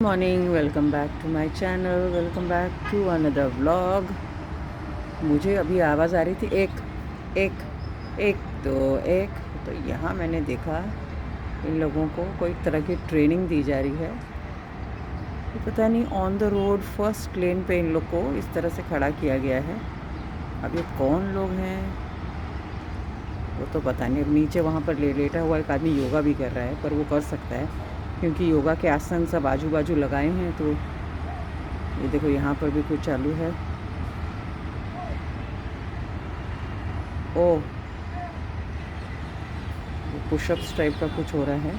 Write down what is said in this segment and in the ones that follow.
Morning, welcome back to my channel, welcome back to another vlog. मुझे अभी आवाज़ आ रही थी एक एक एक तो यहाँ मैंने देखा इन लोगों को कोई तरह की ट्रेनिंग दी जा रही है। ये पता नहीं ऑन द रोड फर्स्ट लेन पे इन लोग को इस तरह से खड़ा किया गया है। अब ये कौन लोग हैं वो तो पता नहीं। अब नीचे वहाँ पर लेटा हुआ एक आदमी योगा भी कर रहा है, पर वो कर सकता है क्योंकि योगा के आसन सब आजू बाजू लगाए हैं। तो ये देखो यहाँ पर भी कुछ चालू है। ओह, पुशअप्स टाइप का कुछ हो रहा है।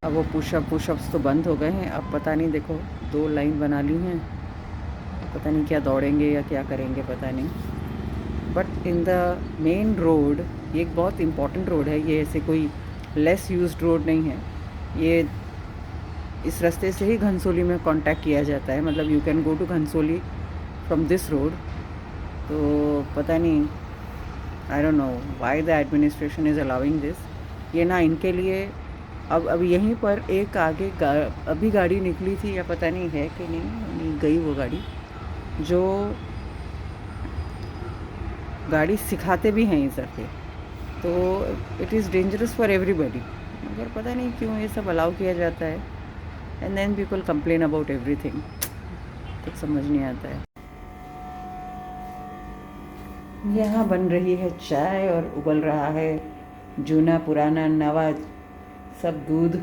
अब वो पुशअप्स तो बंद हो गए हैं। अब पता नहीं, देखो 2 लाइन बना ली हैं। पता नहीं क्या दौड़ेंगे या क्या करेंगे, पता नहीं। But in the main road, ये एक बहुत इम्पॉर्टेंट रोड है। ये ऐसे कोई लेस यूज्ड रोड नहीं है। ये इस रास्ते से ही घनसोली में कांटेक्ट किया जाता है। मतलब you can go to Ghansoli from this road. तो पता नहीं, I don't know why the administration is allowing this. ये ना इनके लिए अब यहीं पर एक आगे अभी गाड़ी निकली थी या पता नहीं है कि नहीं गई वो गाड़ी, जो गाड़ी सिखाते भी हैं इस पे। तो it is dangerous for everybody, मगर पता नहीं क्यों ये सब अलाउ किया जाता है। And then people complain about everything. कुछ समझ नहीं आता है। यहाँ बन रही है चाय और उबल रहा है जूना पुराना नवा सब दूध।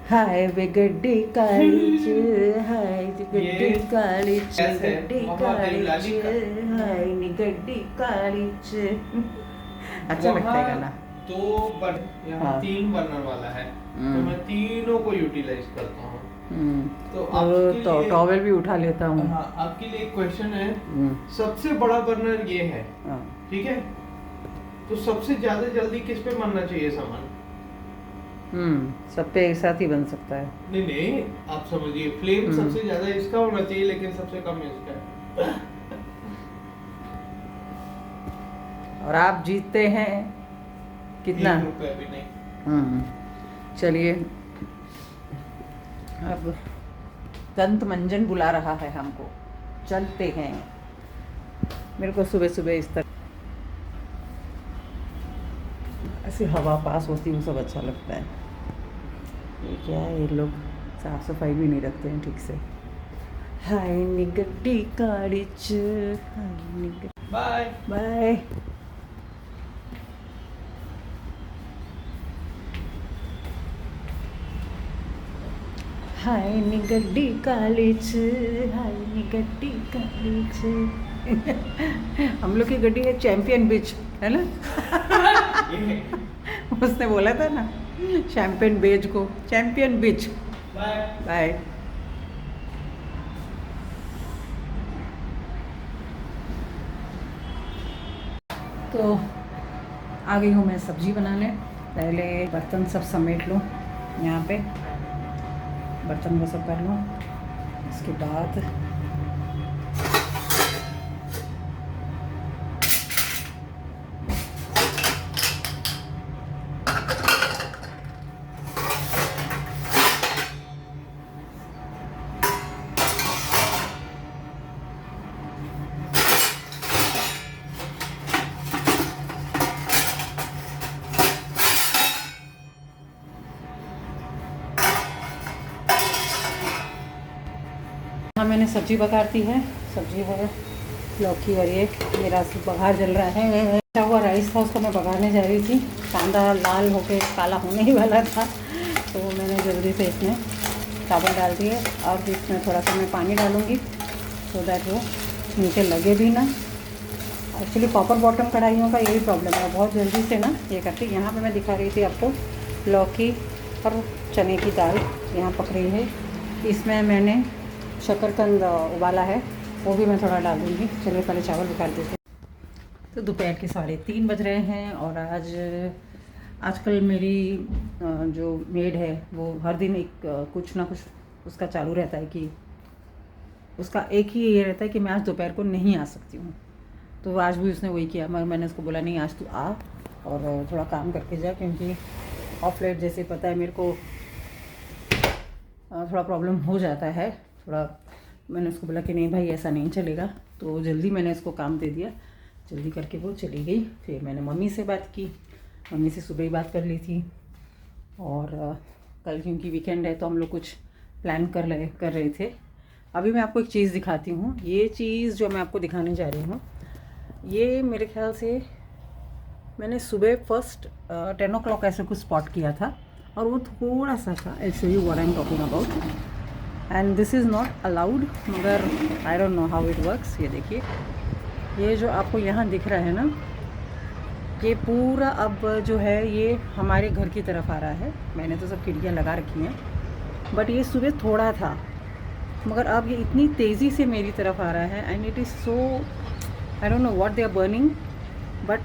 हाय वे गड्डी कालीच, हाय गड्डी कालीच, गड्डी कालीच, हाय नी गड्डी कालीच। अच्छा लगता है गाना। यहाँ 3 बर्नर वाला है, तो मैं तीनों को यूटिलाइज करता हूँ। तो टॉवेल भी उठा लेता हूँ। हाँ, आपके लिए एक क्वेश्चन है। सबसे बड़ा बर्नर ये है, ठीक है? तो सबसे ज्यादा जल्दी किस पे बनना चाहिए सामान? सब पे एक साथ ही बन सकता है। नहीं, आप समझिए, फ्लेम सबसे ज्यादा इसका होना चाहिए, लेकिन सबसे कम इसका। और आप जीतते हैं कितना? ₹1 भी नहीं। चलिए, अब दंत मंजन बुला रहा है हमको, चलते हैं। मेरे को सुबह सुबह इस तरह ऐसी हवा पास होती है, सब अच्छा लगता है। ये क्या है, ये लोग साफ सफाई भी नहीं रखते हैं ठीक से। हाय निगड्डी काड़ीच, हाय निगड्डी। Bye bye. हाय निगड्डी कालीच, हाय निगड्डी कालीच। हम लोग की गड्डी है चैंपियन बीच, है ना? उसने बोला था ना चैंपियन बीच को, चैंपियन बीच। Bye bye. तो आ गई हूँ मैं सब्जी बनाने। पहले बर्तन सब समेट लूँ, यहाँ पे बर्तन वो सब कर लूँ। इसके बाद मैंने सब्जी बघार दी है। सब्जी है लौकी और ये मेरा बघार जल रहा है। अच्छा हुआ राइस था, उसको मैं बघारने जा रही थी। कांदा लाल होके काला होने ही वाला था, तो मैंने जल्दी से इसमें चावल डाल दिए। अब इसमें थोड़ा सा मैं पानी डालूँगी सो दैट वो नीचे लगे भी ना। एक्चुअली कॉपर बॉटम कढ़ाइयों का यही प्रॉब्लम है, बहुत जल्दी से ना ये करती। यहाँ पे मैं दिखा रही थी आपको लौकी और चने की दाल यहाँ पक रही है। इसमें मैंने शकरकंद उबाला है, वो भी मैं थोड़ा डाल दूँगी। चलिए पहले चावल निकाल देते हैं। तो दोपहर के 3:30 बज रहे हैं और आजकल मेरी जो मेड है वो हर दिन एक कुछ ना कुछ उसका चालू रहता है कि उसका एक ही ये रहता है कि मैं आज दोपहर को नहीं आ सकती हूँ। तो आज भी उसने वही किया, मगर मैंने उसको बोला नहीं आज तू आ और थोड़ा काम करके जा, क्योंकि ऑफ लेट जैसे पता है मेरे को थोड़ा प्रॉब्लम हो जाता है थोड़ा। मैंने उसको बोला कि नहीं भाई ऐसा नहीं चलेगा, तो जल्दी मैंने उसको काम दे दिया, जल्दी करके वो चली गई। फिर मैंने मम्मी से बात की, मम्मी से सुबह ही बात कर ली थी, और कल क्योंकि वीकेंड है तो हम लोग कुछ प्लान कर रहे थे। अभी मैं आपको एक चीज़ दिखाती हूँ। ये चीज़ जो मैं आपको दिखाने जा रही हूँ, ये मेरे ख्याल से मैंने सुबह फर्स्ट 10 o'clock ऐसे कुछ स्पॉट किया था, और वो थोड़ा सा था। I show you what I am talking about, and this is not allowed, मगर I don't know how it works. ये देखिए, ये जो आपको यहाँ दिख रहा है ना, ये पूरा अब जो है ये हमारे घर की तरफ आ रहा है। मैंने तो सब खिड़कियाँ लगा रखी हैं, बट ये सुबह थोड़ा था, मगर अब ये इतनी तेज़ी से मेरी तरफ आ रहा है, and it is so, I don't know what they are burning, but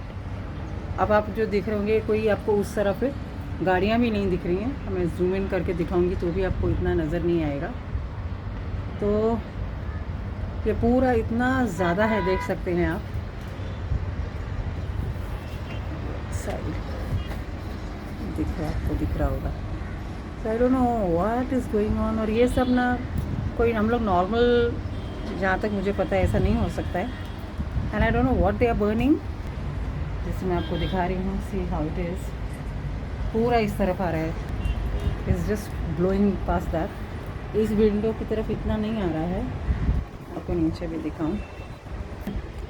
अब आप जो देख रहे होंगे कोई आपको उस तरफ गाड़ियाँ भी नहीं दिख रही हैं। मैं जूम इन करके दिखाऊंगी तो भी आपको इतना नज़र नहीं आएगा। तो ये पूरा इतना ज़्यादा है, देख सकते हैं आप साइड दिख रहा है, आपको दिख रहा होगा। So I don't know what is going on. और ये सब ना कोई हम लोग नॉर्मल, जहाँ तक मुझे पता है ऐसा नहीं हो सकता है, and I don't know what they are burning. जैसे मैं आपको दिखा रही हूँ, सी हाउ इट इज़, पूरा इस तरफ आ रहा है, is just blowing pass that. इस विंडो की तरफ इतना नहीं आ रहा है, आपको नीचे भी दिखाऊं,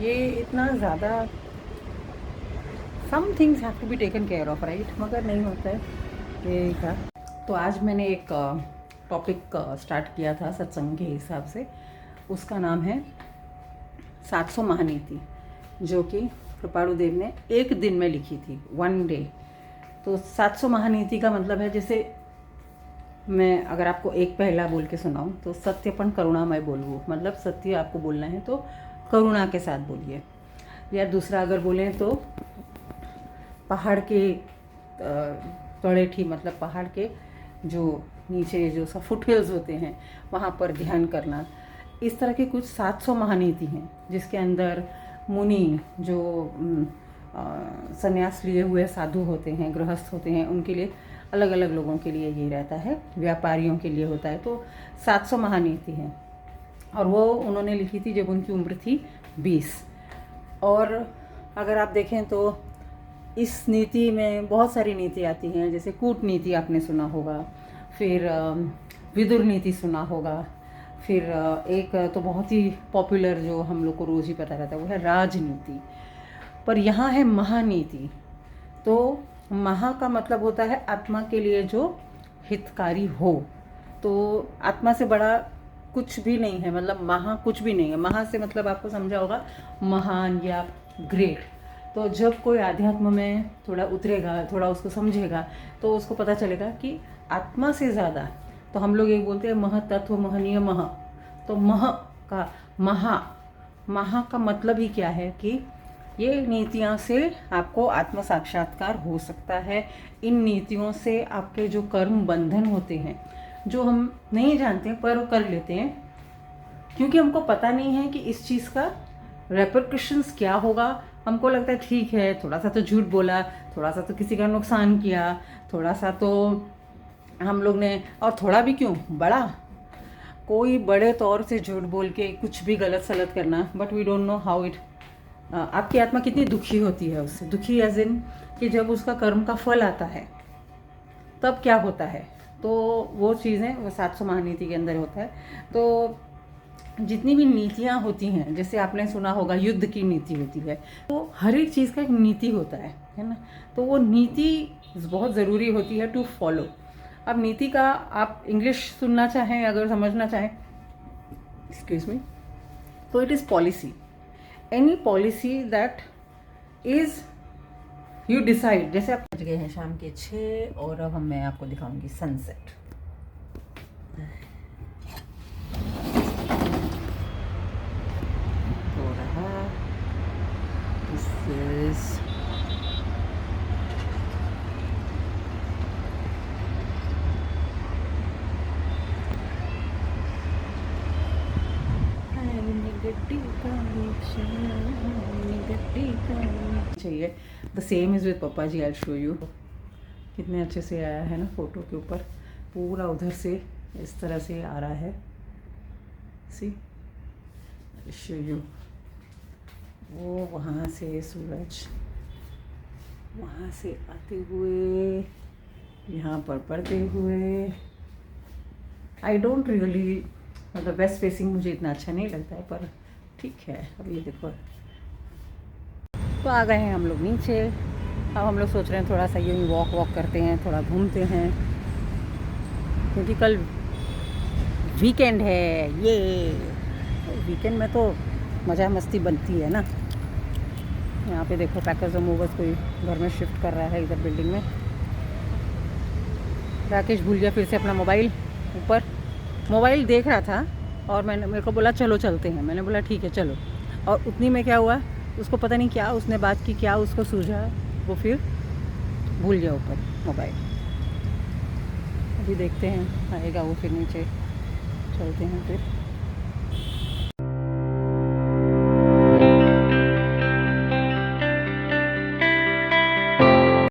ये इतना ज़्यादा, some things have to be taken care of right, मगर नहीं होता है ये था। तो आज मैंने एक टॉपिक स्टार्ट किया था सत्संग के हिसाब से, उसका नाम है 700 महानीति, जो कि कृपाणु देव ने एक दिन में लिखी थी, 1 डे। तो 700 महानीति का मतलब है, जैसे मैं अगर आपको एक पहला बोल के सुनाऊं तो सत्यपन करुणामय बोलूँ, मतलब सत्य आपको बोलना है तो करुणा के साथ बोलिए। या दूसरा अगर बोलें तो पहाड़ के तड़ेठी, मतलब पहाड़ के जो नीचे जो सब फुटहिल्स होते हैं वहाँ पर ध्यान करना। इस तरह के कुछ 700 महानीति हैं, जिसके अंदर मुनि जो संन्यास लिए हुए साधु होते हैं, गृहस्थ होते हैं, उनके लिए अलग अलग लोगों के लिए ये रहता है, व्यापारियों के लिए होता है। तो 700 महानीति हैं, और वो उन्होंने लिखी थी जब उनकी उम्र थी 20। और अगर आप देखें तो इस नीति में बहुत सारी नीति आती हैं, जैसे कूटनीति आपने सुना होगा, फिर विदुर नीति सुना होगा, फिर एक तो बहुत ही पॉपुलर जो हम लोग को रोज़ ही पता रहता है वो है राजनीति। पर यहाँ है महानीति। तो महा का मतलब होता है आत्मा के लिए जो हितकारी हो। तो आत्मा से बड़ा कुछ भी नहीं है, मतलब महा कुछ भी नहीं है। महा से मतलब आपको समझा होगा महान या ग्रेट। तो जब कोई आध्यात्म में थोड़ा उतरेगा, थोड़ा उसको समझेगा, तो उसको पता चलेगा कि आत्मा से ज़्यादा, तो हम लोग एक बोलते हैं महतत्व, महनीय मह। तो मह का महा का मतलब ही क्या है कि ये नीतियाँ से आपको आत्म साक्षात्कार हो सकता है। इन नीतियों से आपके जो कर्म बंधन होते हैं, जो हम नहीं जानते पर कर लेते हैं, क्योंकि हमको पता नहीं है कि इस चीज़ का रेपरकशंस क्या होगा। हमको लगता है ठीक है, थोड़ा सा तो झूठ बोला, थोड़ा सा तो किसी का नुकसान किया, थोड़ा सा तो हम लोग ने, और थोड़ा भी क्यों, बड़ा कोई बड़े तौर से झूठ बोल के कुछ भी गलत सलत करना, but we don't know how it, आपकी आत्मा कितनी दुखी होती है उससे। दुखी एज इन कि जब उसका कर्म का फल आता है तब क्या होता है। तो वो चीज़ें वो 700 महानीति के अंदर होता है। तो जितनी भी नीतियाँ होती हैं, जैसे आपने सुना होगा युद्ध की नीति होती है, तो हर एक चीज़ का एक नीति होता है ना। तो वो नीति बहुत ज़रूरी होती है टू फॉलो। अब नीति का आप इंग्लिश सुनना चाहें, अगर समझना चाहें, एक्सक्यूज मी, तो it is policy. Any policy that is you decide. जैसे आप पहुँच गए हैं शाम के 6 और अब मैं आपको दिखाऊंगी सनसेट। हो रहा this is having a good चाहिए। द सेम इज़ विद पापा जी, आई शो यू। कितने अच्छे से आया है ना फ़ोटो के ऊपर, पूरा उधर से इस तरह से आ रहा है। सी शो यू, वो वहाँ से सूरज वहाँ से आते हुए यहाँ पर पड़ते हुए। आई डोंट रियली, मतलब वेस्ट फेसिंग मुझे इतना अच्छा नहीं लगता है, पर ठीक है। अब ये देखो, तो आ गए हैं हम लोग नीचे। अब हम लोग सोच रहे हैं थोड़ा सा यूँ वॉक करते हैं, थोड़ा घूमते हैं, क्योंकि कल वीकेंड है। ये वीकेंड में तो मज़ा मस्ती बनती है ना। यहाँ पे देखो पैकर्स और मूवर्स कोई घर में शिफ्ट कर रहा है इधर बिल्डिंग में। राकेश भूल गया फिर से अपना मोबाइल ऊपर, मोबाइल देख रहा था और मेरे को बोला चलो चलते हैं। मैंने बोला ठीक है चलो, और उतनी में क्या हुआ, उसको पता नहीं क्या उसने बात की, क्या उसको सूझा, वो फिर भूल गया ऊपर मोबाइल। अभी देखते हैं आएगा वो, फिर नीचे चलते हैं फिर।